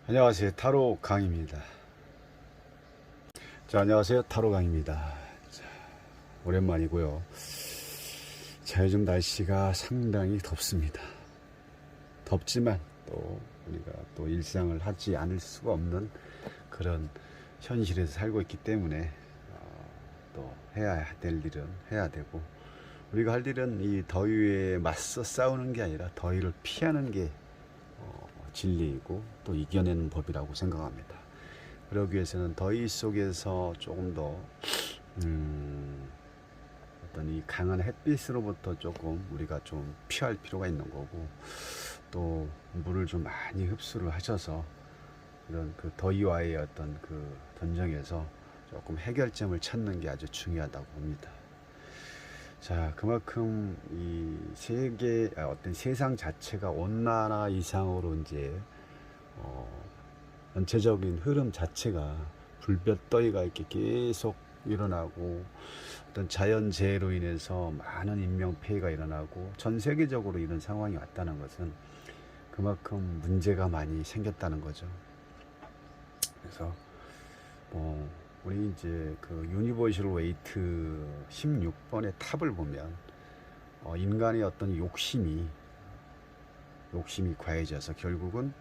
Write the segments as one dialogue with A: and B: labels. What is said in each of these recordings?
A: 안녕하세요. 타로 강입니다. 자, 안녕하세요. 타로 강입니다. 자, 오랜만이고요. 자, 요즘 날씨가 상당히 덥습니다. 덥지만 또 우리가 또 일상을 하지 않을 수가 없는 그런 현실에서 살고 있기 때문에 또 해야 될 일은 해야 되고, 우리가 할 일은 이 더위에 맞서 싸우는 게 아니라 더위를 피하는 게 진리이고 또 이겨내는 법이라고 생각합니다. 그러기 위해서는 더위 속에서 조금 더 어떤 이 강한 햇빛으로부터 조금 우리가 좀 피할 필요가 있는 거고, 또 물을 좀 많이 흡수를 하셔서 이런 그 더위와의 어떤 그 전쟁에서 조금 해결점을 찾는 게 아주 중요하다고 봅니다. 자, 그만큼 이 세계, 어떤 세상 자체가 온난화 이상으로 이제 전체적인 흐름 자체가 불볕더위가 이렇게 계속 일어나고, 어떤 자연재해로 인해서 많은 인명피해가 일어나고 전 세계적으로 이런 상황이 왔다는 것은 그만큼 문제가 많이 생겼다는 거죠. 그래서 우리 이제 그 유니버셜 웨이트 16번의 탑을 보면 인간의 어떤 욕심이 과해져서 결국은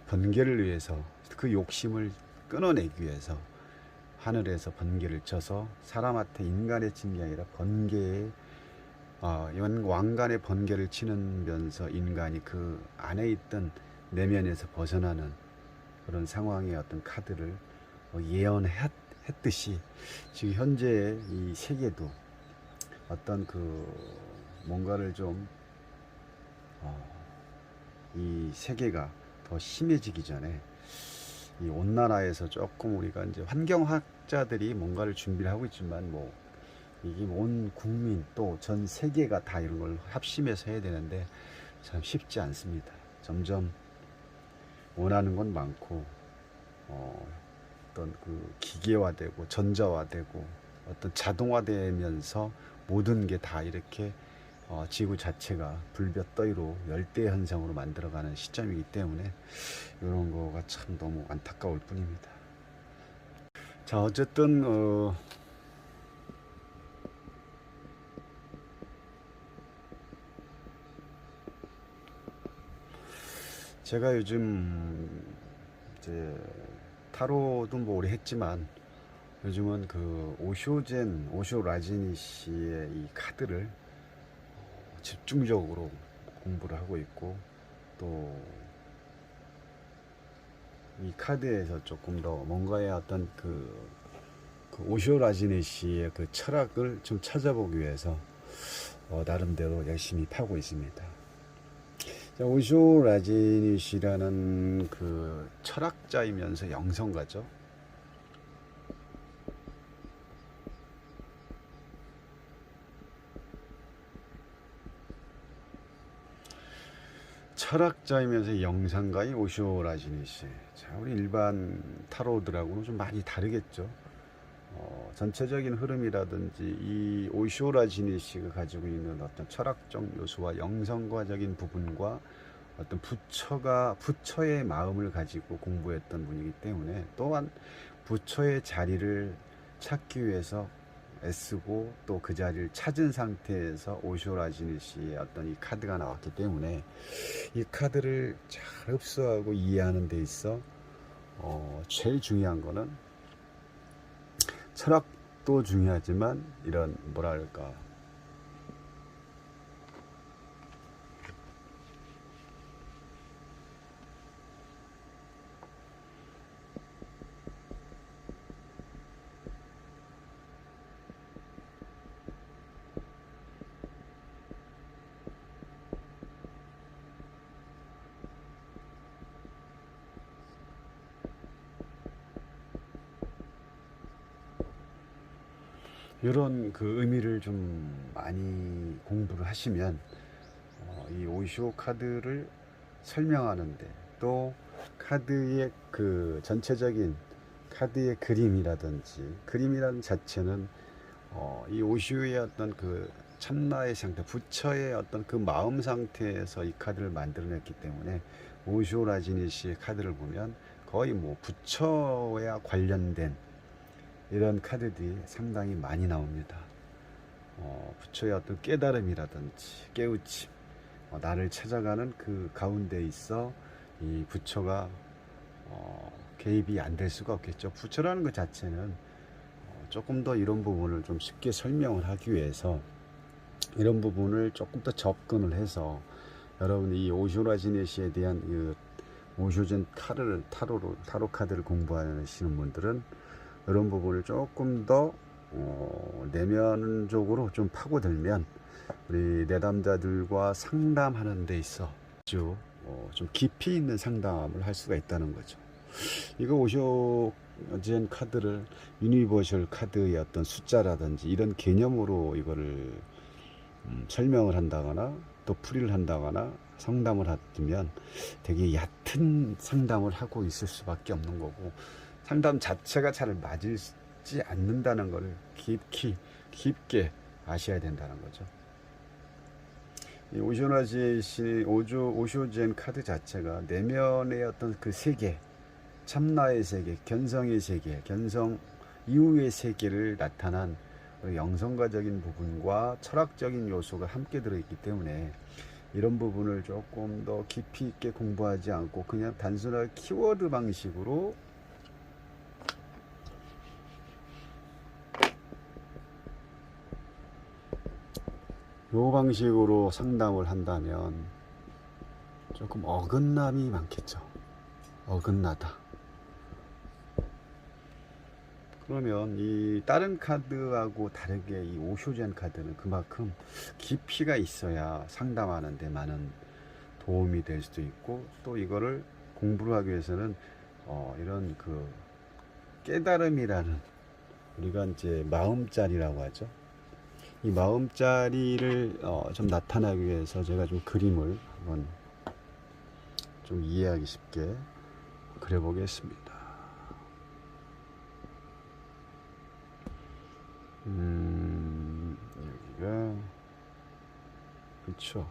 A: 번개를 위해서, 그 욕심을 끊어내기 위해서 하늘에서 번개를 쳐서 사람한테 인간에 친 게 아니라 번개에 왕관의 번개를 치면서 인간이 그 안에 있던 내면에서 벗어나는 그런 상황의 어떤 카드를 예언했듯이, 지금 현재 이 세계도 어떤 그 뭔가를 좀 이 세계가 더 심해지기 전에 이 온난화에서 조금, 우리가 이제 환경학자들이 뭔가를 준비를 하고 있지만 이게 온 국민 또 전 세계가 다 이런 걸 합심해서 해야 되는데 참 쉽지 않습니다. 점점 원하는 건 많고 어떤 그 기계화되고 전자화되고 어떤 자동화되면서 모든 게 다 이렇게 지구 자체가 불볕더위로 열대 현상으로 만들어가는 시점이기 때문에 이런 거가 참 너무 안타까울 뿐입니다. 자, 어쨌든 제가 요즘 이제 타로도 오래 했지만, 요즘은 그 오쇼 라지니 씨의 이 카드를 집중적으로 공부를 하고 있고, 또 이 카드에서 조금 더 뭔가의 어떤 그 오쇼 라지니 씨의 그 철학을 좀 찾아보기 위해서 나름대로 열심히 파고 있습니다. 자, 오쇼 라지니 씨라는 그 철학자이면서 영성가죠. 철학자이면서 영상가인 오쇼 라지니 씨. 자, 우리 일반 타로들하고는 좀 많이 다르겠죠. 전체적인 흐름이라든지 이 오쇼 라지니 씨가 가지고 있는 어떤 철학적 요소와 영성과적인 부분과 어떤 부처의 마음을 가지고 공부했던 분이기 때문에, 또한 부처의 자리를 찾기 위해서 애쓰고 또 그 자리를 찾은 상태에서 오쇼 라지니 씨의 어떤 이 카드가 나왔기 때문에, 이 카드를 잘 흡수하고 이해하는 데 있어 제일 중요한 거는, 철학도 중요하지만 이런 뭐랄까 이런 그 의미를 좀 많이 공부를 하시면 이 오쇼 카드를 설명하는데, 또 카드의 그 전체적인 카드의 그림이라는 자체는 이 오쇼의 어떤 그 참나의 상태, 부처의 어떤 그 마음 상태에서 이 카드를 만들어냈기 때문에 오쇼 라지니시의 카드를 보면 거의 뭐 부처와 관련된 이런 카드들이 상당히 많이 나옵니다. 부처의 어떤 깨달음이라든지 깨우침, 나를 찾아가는 그 가운데 있어 이 부처가 개입이 안 될 수가 없겠죠. 부처라는 것 자체는 조금 더 이런 부분을 좀 쉽게 설명을 하기 위해서 이런 부분을 조금 더 접근을 해서 여러분 이 오쇼 라지니시에 대한 그 오쇼젠 타로 카드를 공부하시는 분들은 이런 부분을 조금 더 내면적으로 좀 파고들면 우리 내담자들과 상담하는 데 있어 아주 좀 깊이 있는 상담을 할 수가 있다는 거죠. 이거 오쇼젠 카드를 유니버셜 카드의 어떤 숫자라든지 이런 개념으로 이거를 설명을 한다거나 또 풀이를 한다거나 상담을 하면 되게 얕은 상담을 하고 있을 수밖에 없는 거고, 상담 자체가 잘 맞지 않는다는 것을 깊게 아셔야 된다는 거죠. 이 오쇼젠 카드 자체가 내면의 어떤 그 세계, 참나의 세계, 견성의 세계, 견성 이후의 세계를 나타난 영성가적인 부분과 철학적인 요소가 함께 들어있기 때문에 이런 부분을 조금 더 깊이 있게 공부하지 않고 그냥 단순하게 키워드 방식으로 요 방식으로 상담을 한다면 조금 어긋남이 많겠죠. 어긋나다. 그러면 이 다른 카드하고 다르게 이 오쇼젠 카드는 그만큼 깊이가 있어야 상담하는 데 많은 도움이 될 수도 있고, 또 이거를 공부를 하기 위해서는 이런 그 깨달음이라는, 우리가 이제 마음자리라고 하죠. 이 마음자리를 좀 나타나기 위해서 제가 좀 그림을 한번 좀 이해하기 쉽게 그려보겠습니다. 여기가 그쵸.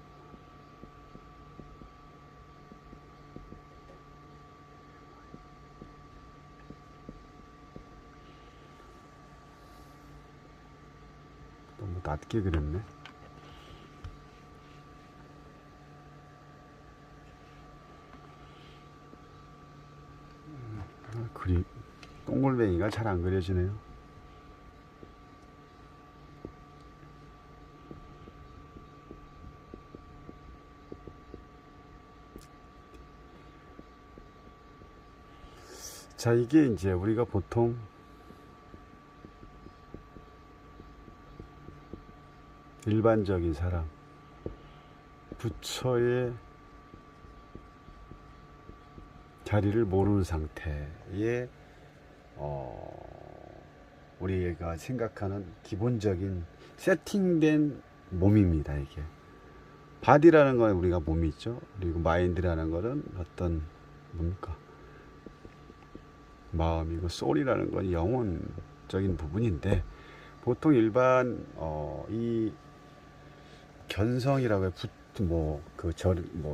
A: 너무 낮게 그렸네. 그림 동글뱅이가 잘 안 그려지네요. 자, 이게 이제 우리가 보통 일반적인 사람, 부처의 자리를 모르는 상태에 우리가 생각하는 기본적인 세팅된 몸입니다. 이게 바디라는 건 우리가 몸이 있죠. 그리고 마인드라는 거는 어떤 뭡니까? 마음이고, 소울이라는 건 영혼적인 부분인데, 보통 일반 이 견성이라고 해,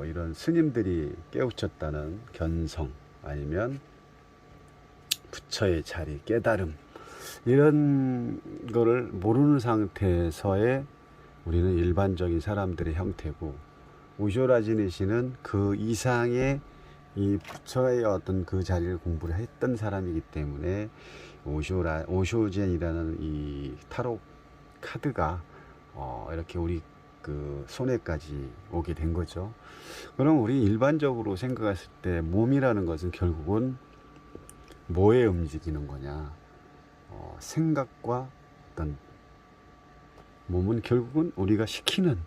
A: 이런 스님들이 깨우쳤다는 견성, 아니면 부처의 자리, 깨달음, 이런 거를 모르는 상태에서의 우리는 일반적인 사람들의 형태고, 오쇼 라지니시는 그 이상의 이 부처의 어떤 그 자리를 공부를 했던 사람이기 때문에 오쇼젠이라는 이 타로 카드가 이렇게 우리 그 손에까지 오게 된 거죠. 그럼 우리 일반적으로 생각했을 때 몸이라는 것은 결국은 뭐에 움직이는 거냐? 생각과 어떤 몸은 결국은 우리가 시키는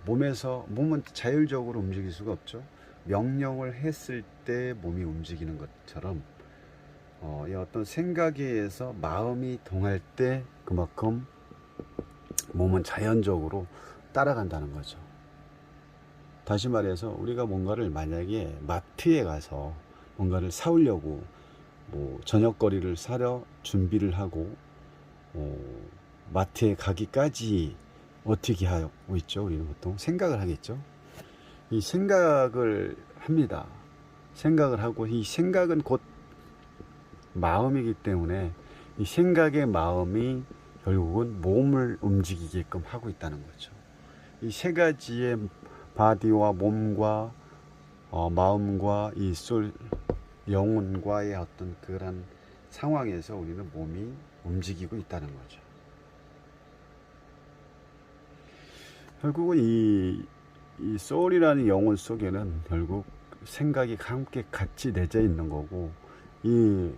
A: 몸은 자율적으로 움직일 수가 없죠. 명령을 했을 때 몸이 움직이는 것처럼 이 어떤 생각에 의해서 마음이 동할 때 그만큼 몸은 자연적으로 따라간다는 거죠. 다시 말해서 우리가 뭔가를 만약에 마트에 가서 뭔가를 사오려고 저녁거리를 사려 준비를 하고 마트에 가기까지 어떻게 하고 있죠? 우리는 보통 생각을 하겠죠. 이 생각을 합니다. 생각을 하고, 이 생각은 곧 마음이기 때문에 이 생각의 마음이 결국은 몸을 움직이게끔 하고 있다는 거죠. 이 세 가지의 바디와 몸과 마음과 이 소울, 영혼과의 어떤 그런 상황에서 우리는 몸이 움직이고 있다는 거죠. 결국은 이 소울이라는 영혼 속에는 결국 생각이 함께 같이 내재 있는 거고, 이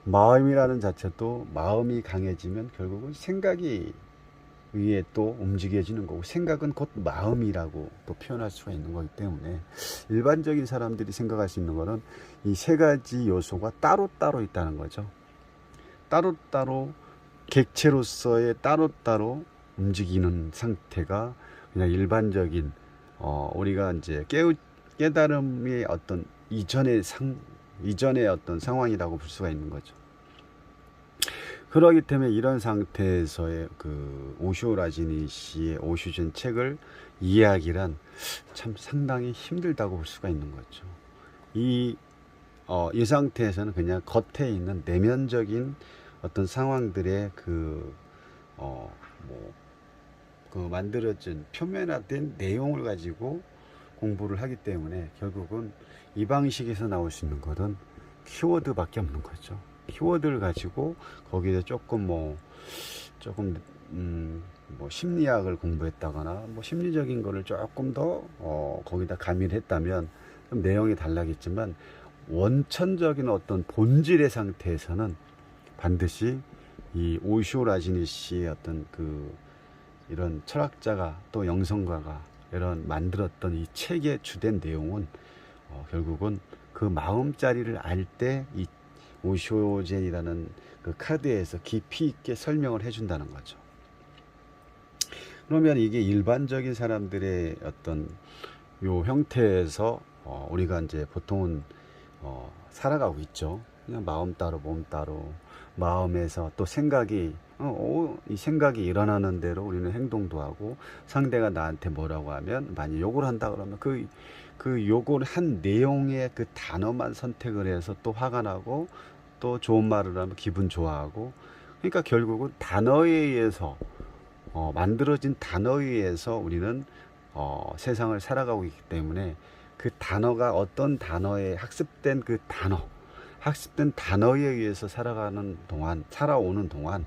A: 마음이라는 자체도 마음이 강해지면 결국은 생각이 위에 또 움직여지는 거고, 생각은 곧 마음이라고 또 표현할 수가 있는 거기 때문에 일반적인 사람들이 생각할 수 있는 거는 이 세 가지 요소가 따로따로 있다는 거죠. 따로따로 객체로서의 따로따로 움직이는 상태가 그냥 일반적인 우리가 이제 깨달음의 어떤 이전의 어떤 상황이라고 볼 수가 있는 거죠. 그러기 때문에 이런 상태에서의 그 오쇼 라지니 씨의 오슈전 책을 이해하기란 참 상당히 힘들다고 볼 수가 있는 거죠. 이 상태에서는 그냥 겉에 있는 내면적인 어떤 상황들의 그 만들어진 표면화된 내용을 가지고 공부를 하기 때문에 결국은 이 방식에서 나올 수 있는 것은 키워드밖에 없는 거죠. 키워드를 가지고 거기에 조금 심리학을 공부했다거나 심리적인 거를 조금 더 거기다 가미를 했다면 좀 내용이 달라겠지만, 원천적인 어떤 본질의 상태에서는 반드시 이 오쇼 라지니 씨의 어떤 이런 철학자가 또 영성가가 이런 만들었던 이 책의 주된 내용은 결국은 그 마음자리를 알 때 이 오쇼젠이라는 그 카드에서 깊이 있게 설명을 해준다는 거죠. 그러면 이게 일반적인 사람들의 어떤 요 형태에서 우리가 이제 보통은 살아가고 있죠. 그냥 마음 따로 몸 따로, 마음에서 또 생각이 이 생각이 일어나는 대로 우리는 행동도 하고, 상대가 나한테 뭐라고 하면 만약 욕을 한다 그러면 그 욕을 한 내용의 그 단어만 선택을 해서 또 화가 나고, 또 좋은 말을 하면 기분 좋아하고, 그러니까 결국은 단어에 의해서 만들어진 단어에 의해서 우리는 세상을 살아가고 있기 때문에 그 단어가 어떤 단어에 학습된 단어에 의해서 살아오는 동안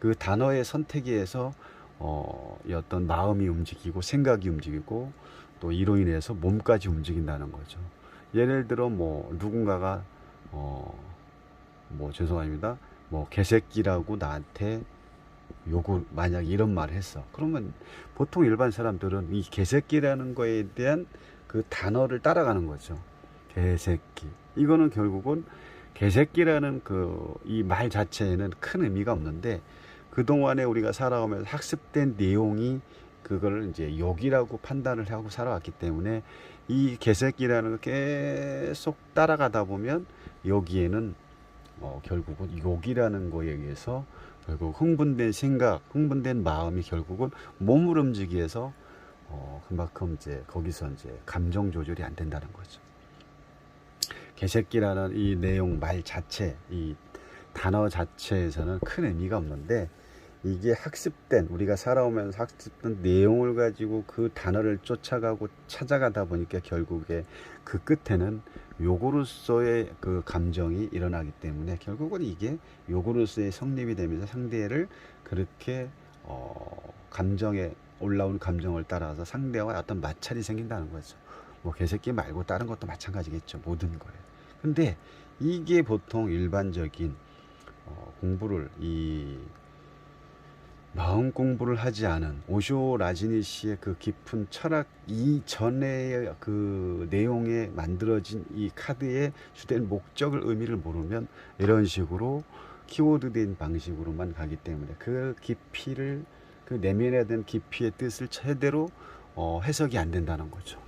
A: 그 단어의 선택에 의해서 어떤 마음이 움직이고 생각이 움직이고, 또 이로 인해서 몸까지 움직인다는 거죠. 예를 들어 누군가가 죄송합니다. 개새끼라고 나한테 욕을 만약 이런 말을 했어. 그러면 보통 일반 사람들은 이 개새끼라는 거에 대한 그 단어를 따라가는 거죠. 개새끼. 이거는 결국은 개새끼라는 이 말 자체에는 큰 의미가 없는데, 그동안에 우리가 살아오면서 학습된 내용이 그거를 이제 욕이라고 판단을 하고 살아왔기 때문에 이 개새끼라는 걸 계속 따라가다 보면 여기에는 결국은 욕이라는 거에 의해서 결국 흥분된 생각, 흥분된 마음이 결국은 몸을 움직여서 그만큼 이제 거기서 이제 감정 조절이 안 된다는 거죠. 개새끼라는 이 내용 말 자체, 이 단어 자체에서는 큰 의미가 없는데, 이게 우리가 살아오면서 학습된 내용을 가지고 그 단어를 쫓아가고 찾아가다 보니까 결국에 그 끝에는 욕으로서의 그 감정이 일어나기 때문에 결국은 이게 욕으로서의 성립이 되면서 상대를 그렇게 감정에 올라온 감정을 따라서 상대와 어떤 마찰이 생긴다는 거죠. 개새끼 말고 다른 것도 마찬가지겠죠. 모든 거에. 근데 이게 보통 일반적인 공부를 마음 공부를 하지 않은 오쇼 라지니 씨의 그 깊은 철학 이전의 그 내용에 만들어진 이 카드의 주된 목적을, 의미를 모르면 이런 식으로 키워드된 방식으로만 가기 때문에 그 깊이를, 그 내면에 대한 깊이의 뜻을 제대로 해석이 안 된다는 거죠.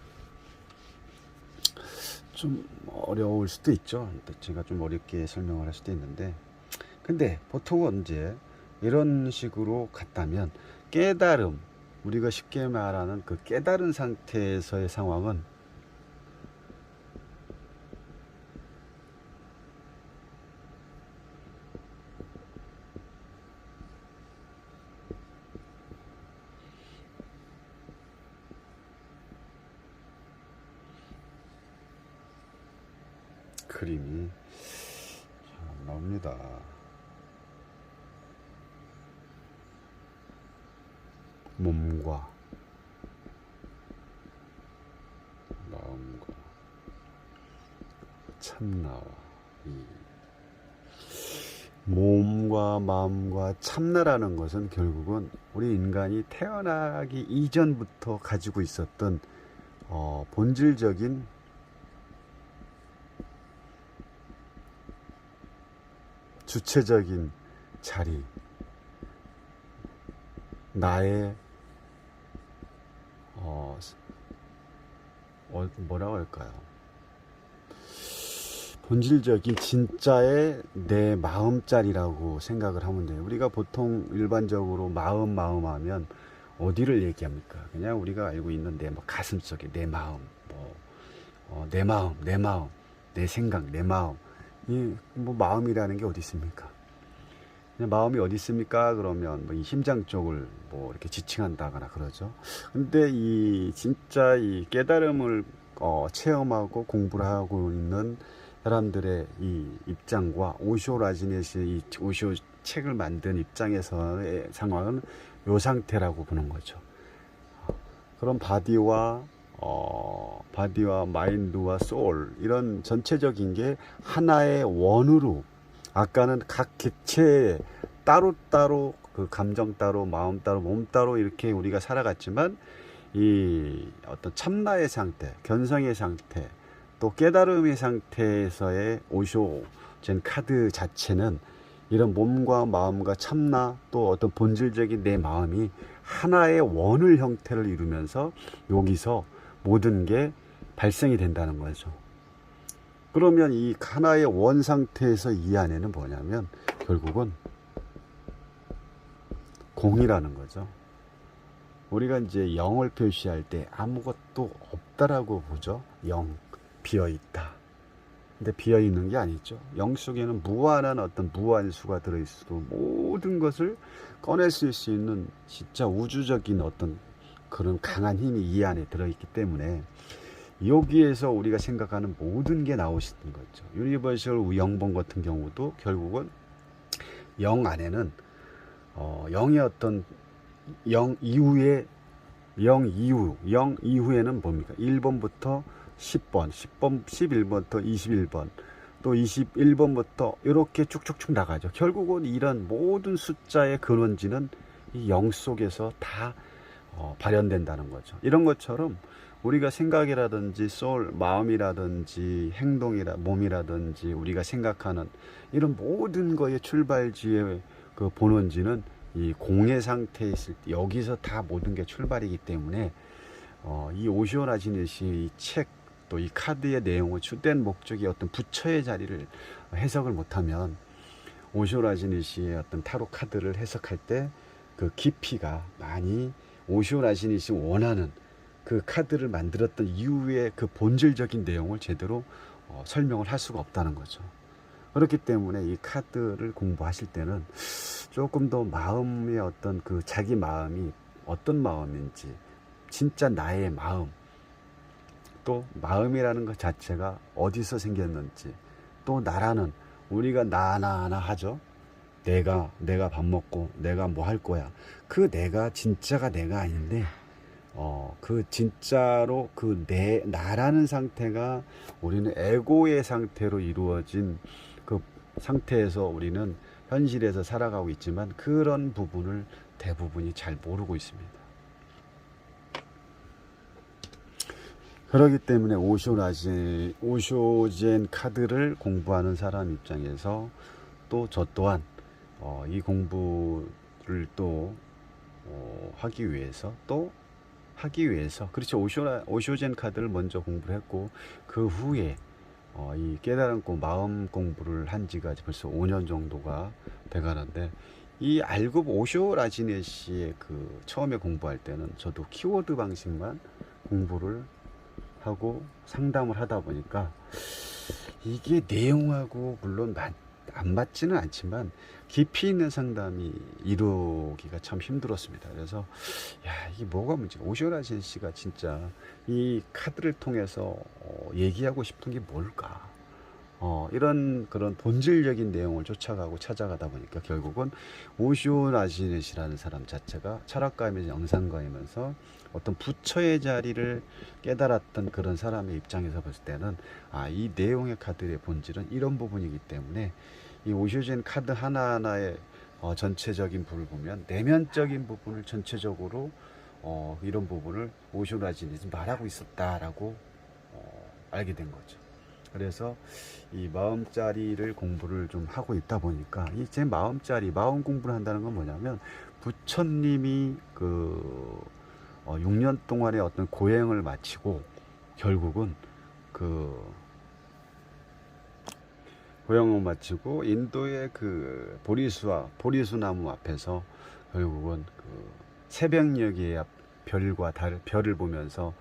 A: 좀 어려울 수도 있죠. 제가 좀 어렵게 설명을 할 수도 있는데, 근데 보통은 이제 이런 식으로 갔다면 깨달음, 우리가 쉽게 말하는 그 깨달은 상태에서의 상황은 그림이 잘 나옵니다. 몸과 마음과 참나와 이 몸과 마음과 참나라는 것은 결국은 우리 인간이 태어나기 이전부터 가지고 있었던 본질적인 주체적인 자리, 나의 뭐라고 할까요? 본질적인 진짜의 내 마음자리라고 생각을 하면 돼요. 우리가 보통 일반적으로 마음 하면 어디를 얘기합니까? 그냥 우리가 알고 있는 내 가슴 속에 내 마음, 내 마음, 내 생각, 내 마음. 이 마음이라는 게 어디 있습니까? 그냥 마음이 어디 있습니까? 그러면 이 심장 쪽을 이렇게 지칭한다거나 그러죠. 근데 이 진짜 이 깨달음을 체험하고 공부를 하고 있는 사람들의 이 입장과 오쇼 라지넷이 이 오쇼 책을 만든 입장에서의 상황은 요 상태라고 보는 거죠. 그런 바디와 마인드와 소울 이런 전체적인 게 하나의 원으로, 아까는 각 객체에 따로따로 그 감정 따로 마음 따로 몸 따로 이렇게 우리가 살아갔지만 이 어떤 참나의 상태, 견성의 상태, 또 깨달음의 상태에서의 오쇼 젠 카드 자체는 이런 몸과 마음과 참나 또 어떤 본질적인 내 마음이 하나의 원을 형태를 이루면서 여기서 모든 게 발생이 된다는 거죠. 그러면 이 하나의 원 상태에서 이 안에는 뭐냐면 결국은 공이라는 거죠. 우리가 이제 영을 표시할 때 아무것도 없다라고 보죠. 영, 비어있다. 근데 비어있는 게 아니죠. 영 속에는 무한한 어떤 무한수가 들어있어도 모든 것을 꺼내쓸 수 있는 진짜 우주적인 어떤 그런 강한 힘이 이 안에 들어있기 때문에 여기에서 우리가 생각하는 모든 게 나오시는 거죠. 유니버셜 영본 같은 경우도 결국은 영 안에는 영의 어떤 영 이후에는 뭡니까? 1번부터 10번, 11번부터 21번, 또 21번부터 이렇게 쭉쭉쭉 나가죠. 결국은 이런 모든 숫자의 근원지는 이 영 속에서 다 발현된다는 거죠. 이런 것처럼 우리가 생각이라든지 소울, 마음이라든지 행동이라 몸이라든지 우리가 생각하는 이런 모든 거의 출발지의 그 본원지는 이 공의 상태에 있을 때 여기서 다 모든 게 출발이기 때문에 이 오시오 라지넷이 이 책 또 이 카드의 내용을 주된 목적이 어떤 부처의 자리를 해석을 못하면 오시오 라지넷이 어떤 타로 카드를 해석할 때 그 깊이가 많이 오시오 라지넷이 원하는 그 카드를 만들었던 이후의 그 본질적인 내용을 제대로 설명을 할 수가 없다는 거죠. 그렇기 때문에 이 카드를 공부하실 때는 조금 더 마음의 어떤 그 자기 마음이 어떤 마음인지, 진짜 나의 마음, 또 마음이라는 것 자체가 어디서 생겼는지, 또 나라는 우리가 나나 하죠. 내가 밥 먹고 내가 뭐 할 거야. 그 내가 진짜가 내가 아닌데 그 진짜로 그 나라는 상태가 우리는 에고의 상태로 이루어진 그 상태에서 우리는 현실에서 살아가고 있지만 그런 부분을 대부분이 잘 모르고 있습니다. 그렇기 때문에 오쇼젠 카드를 공부하는 사람 입장에서 또 저 또한 이 공부를 또 하기 위해서 그렇죠. 오쇼젠 카드를 먼저 공부를 했고 그 후에 이 깨달음고 마음 공부를 한 지가 벌써 5년 정도가 돼가는데 이 알급 오쇼 라지네시의 그 처음에 공부할 때는 저도 키워드 방식만 공부를 하고 상담을 하다 보니까 이게 내용하고 물론 안 맞지는 않지만 깊이 있는 상담이 이루기가 참 힘들었습니다. 그래서 야, 이게 뭐가 문제가, 오쇼라진 씨가 진짜 이 카드를 통해서 얘기하고 싶은 게 뭘까, 이런 그런 본질적인 내용을 쫓아가고 찾아가다 보니까 결국은 오쇼 라지넷이라는 사람 자체가 철학가이면서 영상가이면서 어떤 부처의 자리를 깨달았던 그런 사람의 입장에서 봤을 때는 이 내용의 카드의 본질은 이런 부분이기 때문에 이 오쇼젠 카드 하나하나의 전체적인 부분을 보면 내면적인 부분을 전체적으로 이런 부분을 오쇼 라지넷이 말하고 있었다라고 알게 된 거죠. 그래서 이 마음자리를 공부를 좀 하고 있다 보니까 이제 마음자리, 마음 공부를 한다는 건 뭐냐면 부처님이 그 6년 동안의 어떤 고행을 마치고 결국은 그 고행을 마치고 인도의 그 보리수 나무 앞에서 결국은 그 새벽녘의 별과 별을 보면서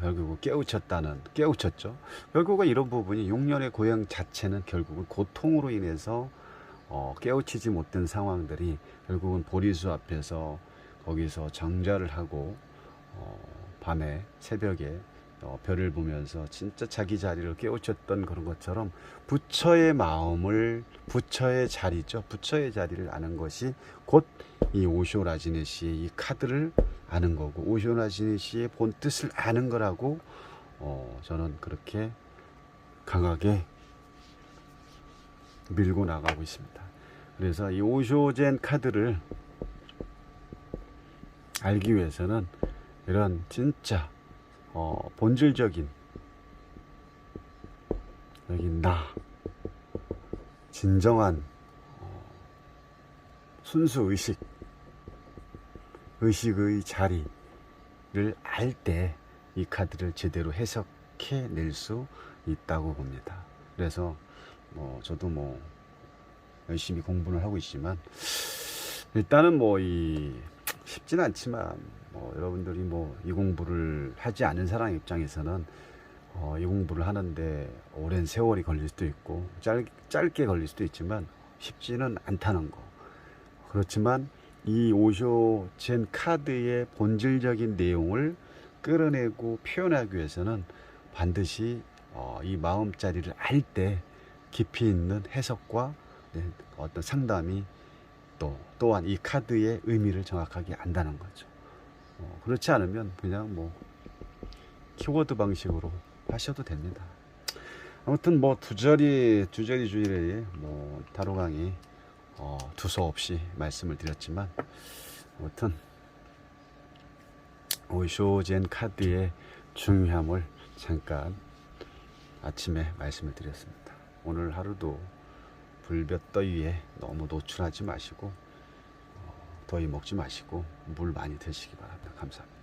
A: 결국은 깨우쳤죠. 결국은 이런 부분이 6년의 고행 자체는 결국은 고통으로 인해서 깨우치지 못된 상황들이 결국은 보리수 앞에서 거기서 정자를 하고 밤에 새벽에 별을 보면서 진짜 자기 자리를 깨우쳤던 그런 것처럼 부처의 마음을, 부처의 자리죠. 부처의 자리를 아는 것이 곧 이 오쇼 라지네시의 이 카드를 아는 거고 오쇼 라지네시의 본 뜻을 아는 거라고 저는 그렇게 강하게 밀고 나가고 있습니다. 그래서 이 오쇼젠 카드를 알기 위해서는 이런 진짜 본질적인 여기 진정한 순수 의식의 자리를 알 때 이 카드를 제대로 해석해 낼 수 있다고 봅니다. 그래서 저도 열심히 공부를 하고 있지만 일단은 쉽진 않지만 여러분들이 이 공부를 하지 않은 사람 입장에서는 이 공부를 하는데 오랜 세월이 걸릴 수도 있고 짧게 걸릴 수도 있지만 쉽지는 않다는 거. 그렇지만 이 오쇼젠 카드의 본질적인 내용을 끌어내고 표현하기 위해서는 반드시 이 마음자리를 알 때 깊이 있는 해석과 어떤 상담이 또한 이 카드의 의미를 정확하게 안다는 거죠. 그렇지 않으면 그냥 키워드 방식으로 하셔도 됩니다. 아무튼 두저리 주일에 타로 강의 두서없이 말씀을 드렸지만 아무튼 오쇼젠 카드의 중요함을 잠깐 아침에 말씀을 드렸습니다. 오늘 하루도 불볕더위에 너무 노출하지 마시고 더위 먹지 마시고 물 많이 드시기 바랍니다. 감사합니다.